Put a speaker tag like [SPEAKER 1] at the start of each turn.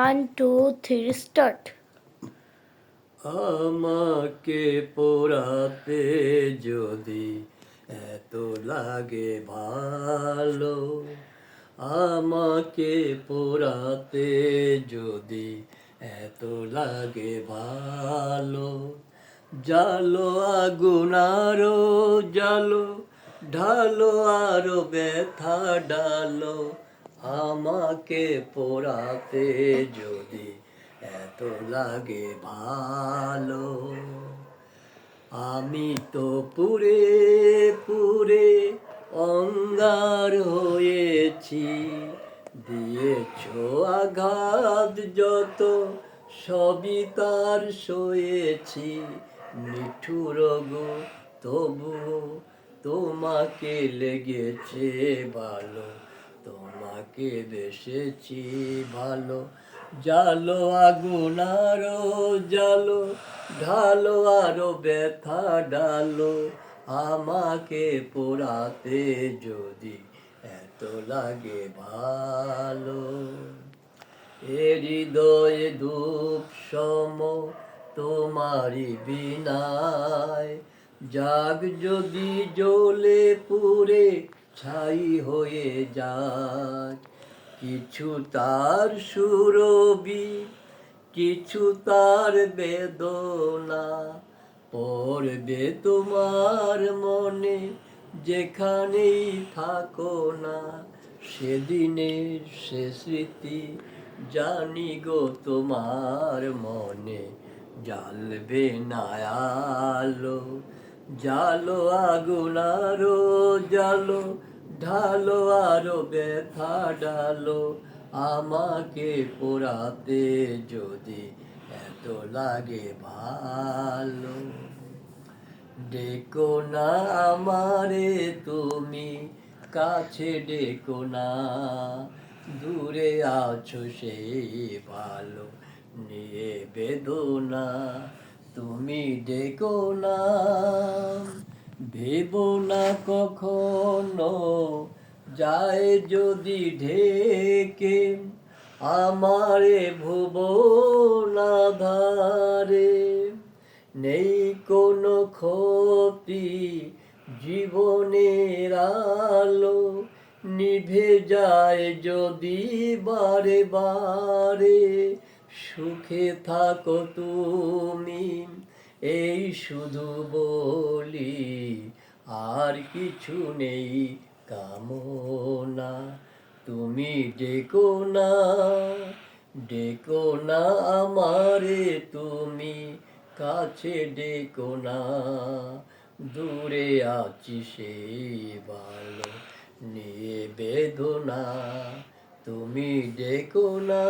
[SPEAKER 1] 1 2 3 start.
[SPEAKER 2] আমাকে পোড়াতে যদি এত লাগে ভালো, আমাকে পোড়াতে যদি এত লাগে ভালো, জালো আগুন আরো জালো, ঢালো আরো ব্যথা ডালো, আমাকে পোড়াতে যদি এত লাগে ভালো। আমি তো পুরে পুরে অঙ্গার হয়েছি, দিয়েছ আঘাত যত সবই তার সয়েছি, নিঠুর গো তবু তোমাকে লেগেছে ভালো, তোমাকে বেসেছি ভালো, জালো আগুন আরো জালো, ঢালো আরো ব্যথা ডালো, আমাকে পোড়াতে যদি এত লাগে ভালো। হৃদয়ে ধূপ সম তোমারি বিনায়, জাগ যদি জ্বলে পুড়ে ছাই হয়ে যায়, কিছু তার সুরবি কিছু তার বেদনা, পড়বে তোমার মনে যেখানেই থাকো না, সেদিনের সে স্মৃতি জানি গো তোমার মনে, জ্বালবে না আলো, জালো আগুন আরো জালো, ঢালো আরো ব্যথা ডালো, আমাকে পোড়াতে যদি এত লাগে ভালো। ডেকো না আমারে তুমি, কাছে ডেকো না, দূরে আছো সেই ভালো নিয়ে বেদনা, তুমি ডেকো না, ভেবো না কখনো যায় যদি ঢেকে, আমারে ভুবন আধারে, নেই কোনো ক্ষতি জীবনের আলো, নিভে যায় যদি বারে বারে, সুখে থাকো তুমি এই শুধু বলি, আর কিছু নেই কামনা, তুমি ডেকো না, ডেকো না আমারে তুমি, কাছে ডেকো না, দূরে আছি সেই ভালো নিয়ে বেদনা, তুমি ডেকো না।